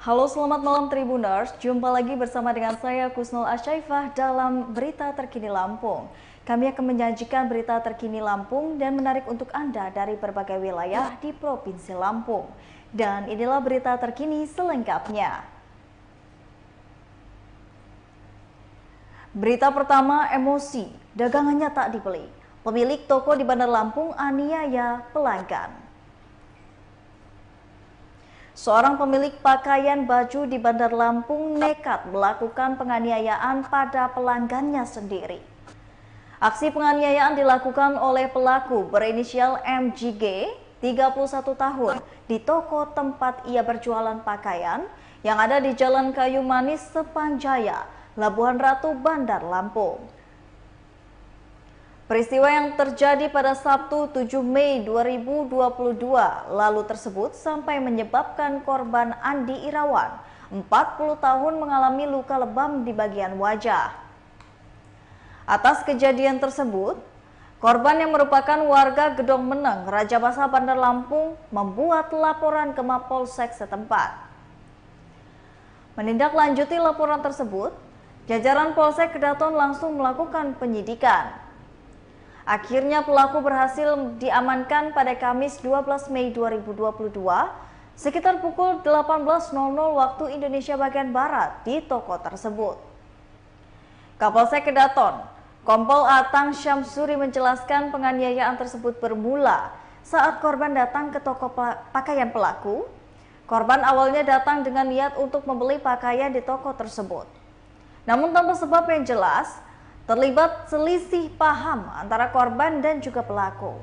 Halo, selamat malam Tribuners. Jumpa lagi bersama dengan saya Kusnul Asyaifah dalam Berita Terkini Lampung. Kami akan menyajikan berita terkini Lampung dan menarik untuk Anda dari berbagai wilayah di Provinsi Lampung. Dan inilah berita terkini selengkapnya. Berita pertama, emosi, dagangannya tak dibeli. Pemilik toko di Bandar Lampung aniaya pelanggan. Seorang pemilik pakaian baju di Bandar Lampung nekat melakukan penganiayaan pada pelanggannya sendiri. Aksi penganiayaan dilakukan oleh pelaku berinisial MJG, 31 tahun, di toko tempat ia berjualan pakaian yang ada di Jalan Kayu Manis, Sepanjaya, Labuhan Ratu, Bandar Lampung. Peristiwa yang terjadi pada Sabtu 7 Mei 2022 lalu tersebut sampai menyebabkan korban Andi Irawan, 40 tahun mengalami luka lebam di bagian wajah. Atas kejadian tersebut, korban yang merupakan warga Gedong Meneng, Rajabasa, Bandar Lampung membuat laporan ke Mapolsek setempat. Menindaklanjuti laporan tersebut, jajaran Polsek Kedaton langsung melakukan penyidikan. Akhirnya pelaku berhasil diamankan pada Kamis 12 Mei 2022 sekitar pukul 18.00 waktu Indonesia bagian Barat di toko tersebut. Kapolsek Kedaton, Kompol Atang Syamsuri menjelaskan penganiayaan tersebut bermula saat korban datang ke toko pakaian pelaku. Korban awalnya datang dengan niat untuk membeli pakaian di toko tersebut. Namun tanpa sebab yang jelas, terlibat selisih paham antara korban dan juga pelaku.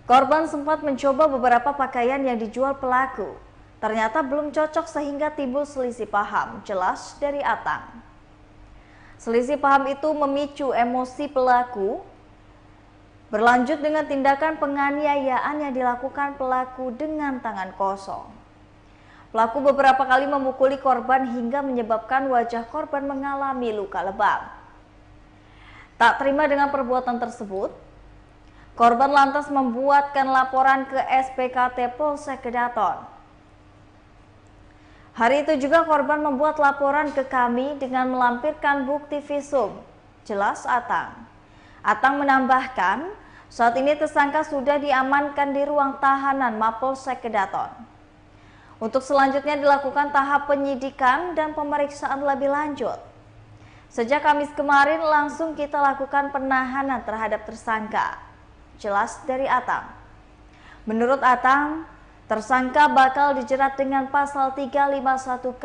Korban sempat mencoba beberapa pakaian yang dijual pelaku. Ternyata belum cocok sehingga timbul selisih paham, jelas dari Atang. Selisih paham itu memicu emosi pelaku, berlanjut dengan tindakan penganiayaan yang dilakukan pelaku dengan tangan kosong. Pelaku beberapa kali memukuli korban hingga menyebabkan wajah korban mengalami luka lebam. Tak terima dengan perbuatan tersebut, korban lantas membuatkan laporan ke SPKT Polsek Kedaton. Hari itu juga korban membuat laporan ke kami dengan melampirkan bukti visum, jelas Atang. Atang menambahkan, saat ini tersangka sudah diamankan di ruang tahanan Mapolsek Kedaton. Untuk selanjutnya dilakukan tahap penyidikan dan pemeriksaan lebih lanjut. Sejak Kamis kemarin langsung kita lakukan penahanan terhadap tersangka, jelas dari Atang. Menurut Atang, tersangka bakal dijerat dengan pasal 351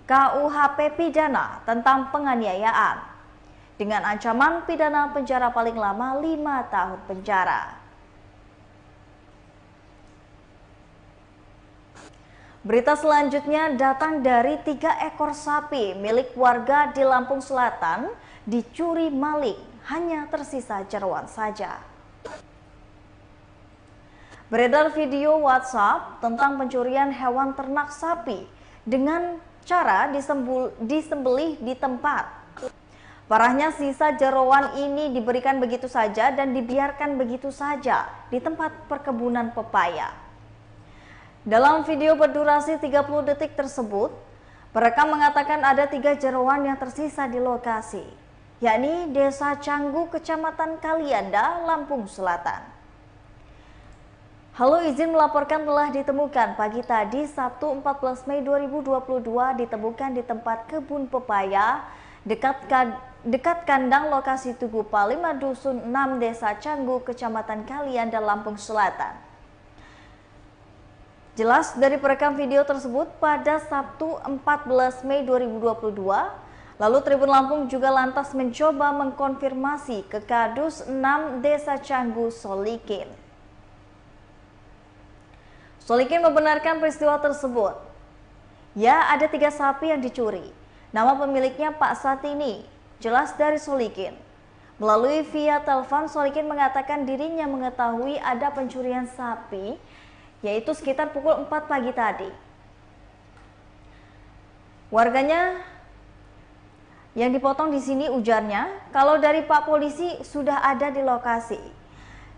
KUHP pidana tentang penganiayaan dengan ancaman pidana penjara paling lama 5 tahun penjara. Berita selanjutnya datang dari 3 ekor sapi milik warga di Lampung Selatan dicuri maling, hanya tersisa jeroan saja. Beredar video WhatsApp tentang pencurian hewan ternak sapi dengan cara disembelih di tempat. Parahnya sisa jeroan ini diberikan begitu saja dan dibiarkan begitu saja di tempat perkebunan pepaya. Dalam video berdurasi 30 detik tersebut, perekam mengatakan ada 3 jeroan yang tersisa di lokasi, yakni Desa Canggu, Kecamatan Kalianda, Lampung Selatan. Halo, izin melaporkan telah ditemukan pagi tadi Sabtu 14 Mei 2022 ditemukan di tempat kebun pepaya dekat kandang lokasi Tugu Palima Dusun 6 Desa Canggu, Kecamatan Kalianda, Lampung Selatan. Jelas dari perekam video tersebut pada Sabtu 14 Mei 2022, lalu Tribun Lampung juga lantas mencoba mengkonfirmasi ke Kadus 6 Desa Canggu, Solikin. Solikin membenarkan peristiwa tersebut. Ya, ada 3 sapi yang dicuri. Nama pemiliknya Pak Satini, jelas dari Solikin. Melalui via telepon, Solikin mengatakan dirinya mengetahui ada pencurian sapi, yaitu sekitar pukul 4 pagi tadi. Warganya yang dipotong di sini ujarnya, kalau dari Pak Polisi sudah ada di lokasi.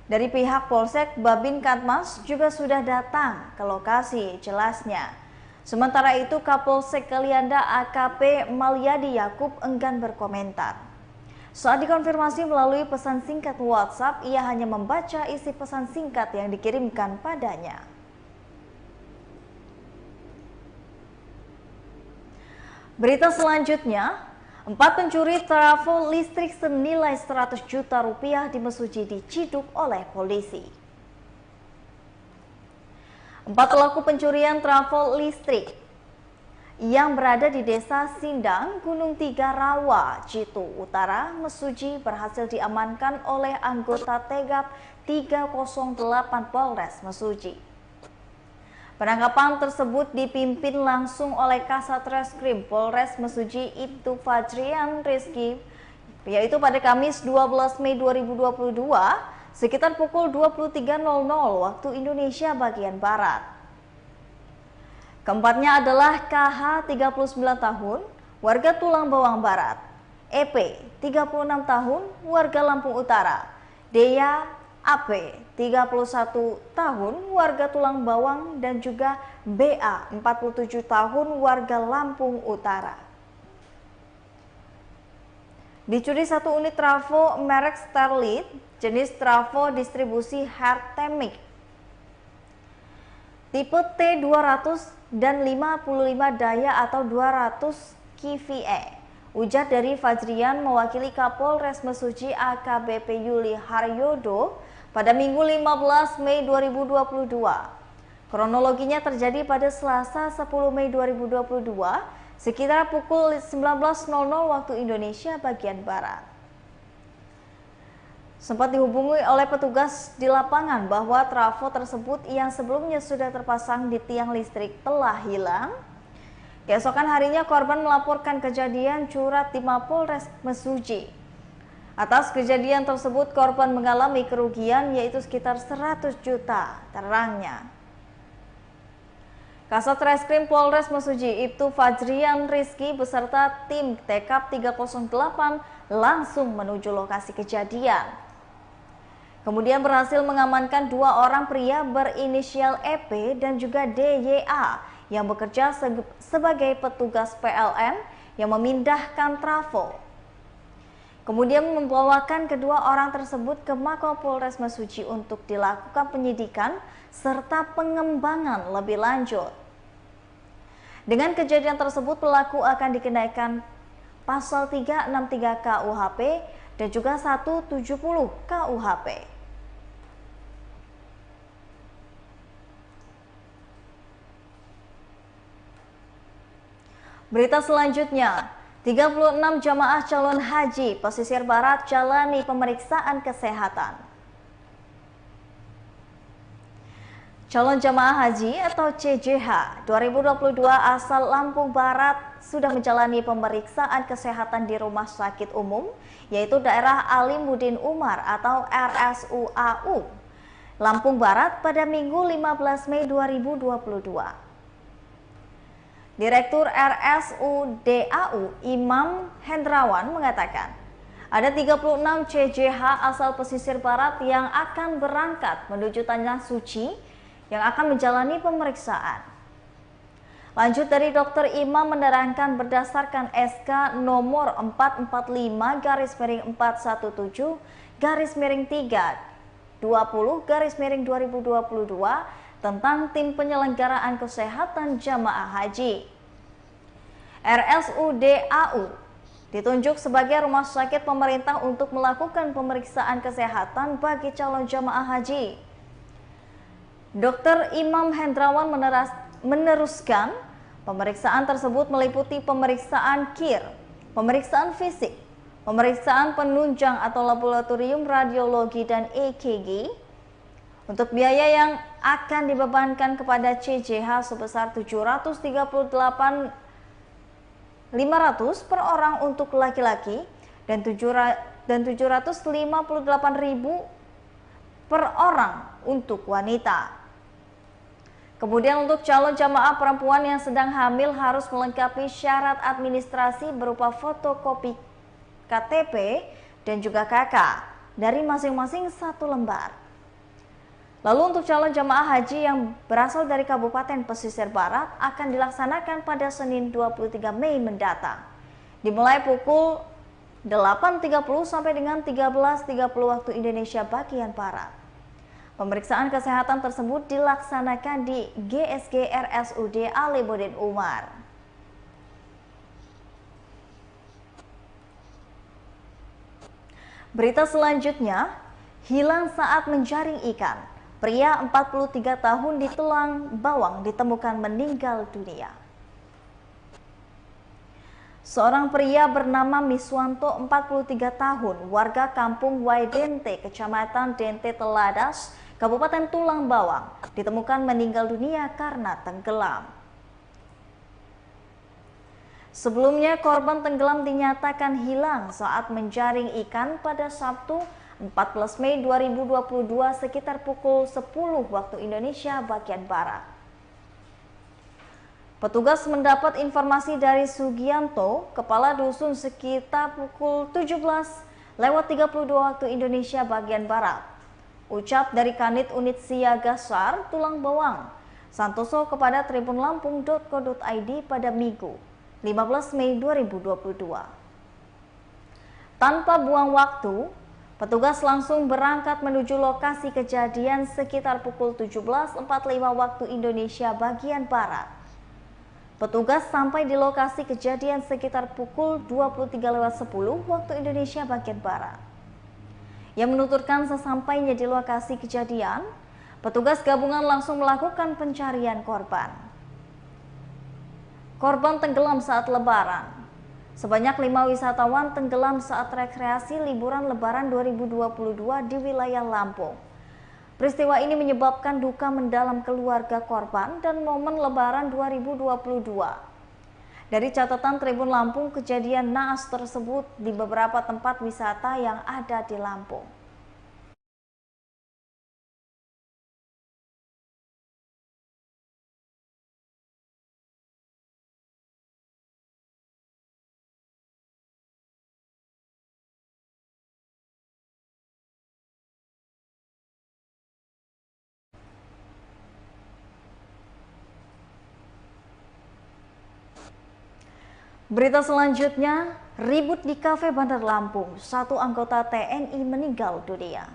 Dari pihak Polsek Babin Katmas juga sudah datang ke lokasi, jelasnya. Sementara itu Kapolsek Kalianda AKP Malyadi Yakub enggan berkomentar. Saat dikonfirmasi melalui pesan singkat WhatsApp, ia hanya membaca isi pesan singkat yang dikirimkan padanya. Berita selanjutnya, 4 pencuri trafo listrik senilai 100 juta rupiah di Mesuji diciduk oleh polisi. 4 pelaku pencurian trafo listrik yang berada di Desa Sindang, Gunung Tiga Rawa, Citu Utara, Mesuji berhasil diamankan oleh anggota Tegap 308 Polres Mesuji. Penangkapan tersebut dipimpin langsung oleh Kasat Reskrim Polres Mesuji Ibtu Fajrian Rizky, yaitu pada Kamis 12 Mei 2022 sekitar pukul 23.00 waktu Indonesia bagian Barat. Keempatnya adalah KH 39 tahun, warga Tulang Bawang Barat, EP 36 tahun, warga Lampung Utara, Dea AP 31 tahun, warga Tulang Bawang, dan juga BA 47 tahun, warga Lampung Utara. Dicuri 1 unit trafo merek Starlit jenis trafo distribusi Hertemic tipe T200 dan 55 daya atau 200 kVA. Ujar dari Fajrian mewakili Kapolres Mesuji AKBP Yuli Haryodo pada Minggu 15 Mei 2022. Kronologinya terjadi pada Selasa 10 Mei 2022 sekitar pukul 19.00 waktu Indonesia bagian Barat. Sempat dihubungi oleh petugas di lapangan bahwa trafo tersebut yang sebelumnya sudah terpasang di tiang listrik telah hilang. Keesokan harinya korban melaporkan kejadian curhat di Mapolres Mesuji. Atas kejadian tersebut korban mengalami kerugian yaitu sekitar 100 juta, terangnya. Kasat Reskrim Polres Mesuji Ibtu Fajrian Rizky beserta tim Tekap 308 langsung menuju lokasi kejadian. Kemudian berhasil mengamankan 2 orang pria berinisial EP dan juga DYA yang bekerja sebagai petugas PLN yang memindahkan trafo. Kemudian membawakan kedua orang tersebut ke Mapolres Mesuji untuk dilakukan penyidikan serta pengembangan lebih lanjut. Dengan kejadian tersebut pelaku akan dikenakan pasal 363 KUHP dan juga 170 KUHP. Berita selanjutnya, 36 jamaah calon haji pesisir barat jalani pemeriksaan kesehatan. Calon jamaah haji atau CJH 2022 asal Lampung Barat sudah menjalani pemeriksaan kesehatan di Rumah Sakit Umum, yaitu daerah Alimuddin Umar atau RSUAU, Lampung Barat pada Minggu 15 Mei 2022. Direktur RSUDAU Imam Hendrawan mengatakan, ada 36 CJH asal pesisir barat yang akan berangkat menuju Tanah Suci yang akan menjalani pemeriksaan. Lanjut dari Dr. Imam menerangkan berdasarkan SK nomor 445-417-3/2022 tentang tim penyelenggaraan kesehatan jamaah haji. RSUDAU ditunjuk sebagai rumah sakit pemerintah untuk melakukan pemeriksaan kesehatan bagi calon jamaah haji. Dr. Imam Hendrawan meneruskan, pemeriksaan tersebut meliputi pemeriksaan KIR, pemeriksaan fisik, pemeriksaan penunjang atau laboratorium radiologi dan EKG. Untuk biaya yang akan dibebankan kepada CJH sebesar 738.500 per orang untuk laki-laki dan 758.000 per orang untuk wanita. Kemudian untuk calon jamaah perempuan yang sedang hamil harus melengkapi syarat administrasi berupa fotokopi KTP dan juga KK dari masing-masing 1 lembar. Lalu untuk calon jamaah haji yang berasal dari Kabupaten Pesisir Barat akan dilaksanakan pada Senin 23 Mei mendatang. Dimulai pukul 8.30 sampai dengan 13.30 waktu Indonesia bagian Barat. Pemeriksaan kesehatan tersebut dilaksanakan di GSG RSUD Alimuddin Umar. Berita selanjutnya, hilang saat menjaring ikan. Pria 43 tahun di Tulang Bawang ditemukan meninggal dunia. Seorang pria bernama Miswanto 43 tahun, warga kampung Waidente, Kecamatan Dente Teladas, Kabupaten Tulang Bawang, ditemukan meninggal dunia karena tenggelam. Sebelumnya, korban tenggelam dinyatakan hilang saat menjaring ikan pada Sabtu 14 Mei 2022 sekitar pukul 10 waktu Indonesia bagian Barat. Petugas mendapat informasi dari Sugianto, kepala dusun sekitar pukul 17:32 waktu Indonesia bagian Barat. Ucap dari Kanit Unit Siaga SAR Tulang Bawang, Santoso kepada tribunlampung.co.id pada Minggu 15 Mei 2022. Tanpa buang waktu, petugas langsung berangkat menuju lokasi kejadian sekitar pukul 17.45 waktu Indonesia bagian Barat. Petugas sampai di lokasi kejadian sekitar pukul 23:10 waktu Indonesia bagian Barat. Yang menuturkan sesampainya di lokasi kejadian, petugas gabungan langsung melakukan pencarian korban. Korban tenggelam saat lebaran. Sebanyak 5 wisatawan tenggelam saat rekreasi liburan Lebaran 2022 di wilayah Lampung. Peristiwa ini menyebabkan duka mendalam keluarga korban dan momen Lebaran 2022. Dari catatan Tribun Lampung, kejadian naas tersebut di beberapa tempat wisata yang ada di Lampung. Berita selanjutnya, ribut di kafe Bandar Lampung, satu anggota TNI meninggal dunia.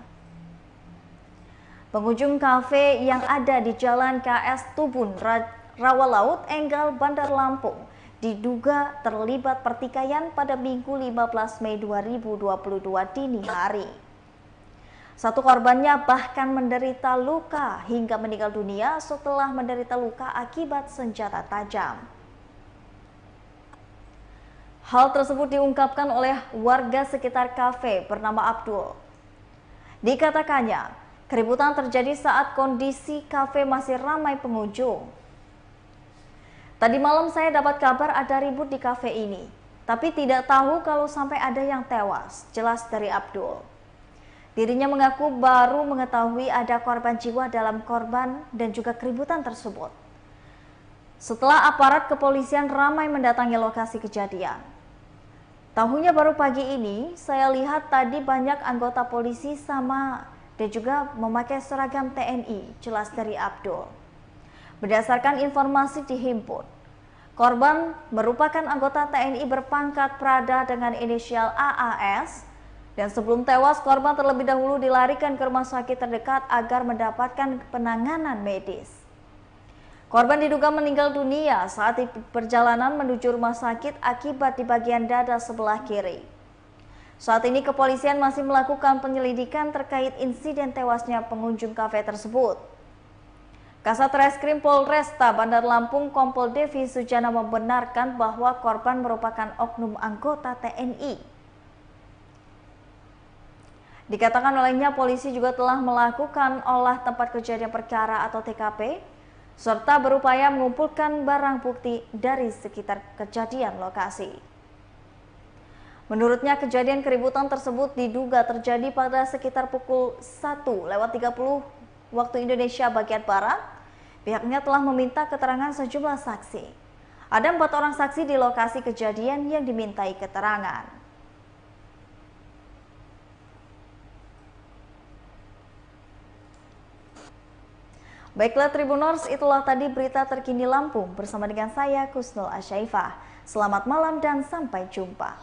Pengunjung kafe yang ada di Jalan KS Tubun, Rawalaut, Enggal, Bandar Lampung diduga terlibat pertikaian pada Minggu 15 Mei 2022 dini hari. Satu korbannya bahkan menderita luka hingga meninggal dunia setelah menderita luka akibat senjata tajam. Hal tersebut diungkapkan oleh warga sekitar kafe bernama Abdul. Dikatakannya, keributan terjadi saat kondisi kafe masih ramai pengunjung. Tadi malam saya dapat kabar ada ribut di kafe ini, tapi tidak tahu kalau sampai ada yang tewas, jelas dari Abdul. Dirinya mengaku baru mengetahui ada korban jiwa dalam korban dan juga keributan tersebut. Setelah aparat kepolisian ramai mendatangi lokasi kejadian. Tahunya baru pagi ini, saya lihat tadi banyak anggota polisi sama dan juga memakai seragam TNI, jelas dari Abdul. Berdasarkan informasi dihimpun, korban merupakan anggota TNI berpangkat Prada dengan inisial AAS, dan sebelum tewas, korban terlebih dahulu dilarikan ke rumah sakit terdekat agar mendapatkan penanganan medis. Korban diduga meninggal dunia saat di perjalanan menuju rumah sakit akibat di bagian dada sebelah kiri. Saat ini kepolisian masih melakukan penyelidikan terkait insiden tewasnya pengunjung kafe tersebut. Kasat Reskrim Polresta Bandar Lampung Kompol Devi Sujana membenarkan bahwa korban merupakan oknum anggota TNI. Dikatakan olehnya polisi juga telah melakukan olah tempat kejadian perkara atau TKP, serta berupaya mengumpulkan barang bukti dari sekitar kejadian lokasi. Menurutnya, kejadian keributan tersebut diduga terjadi pada sekitar pukul 1:30 waktu Indonesia bagian Barat. Pihaknya telah meminta keterangan sejumlah saksi. Ada 4 orang saksi di lokasi kejadian yang dimintai keterangan. Baiklah Tribuners, itulah tadi berita terkini Lampung bersama dengan saya Kusnul Asyaifah. Selamat malam dan sampai jumpa.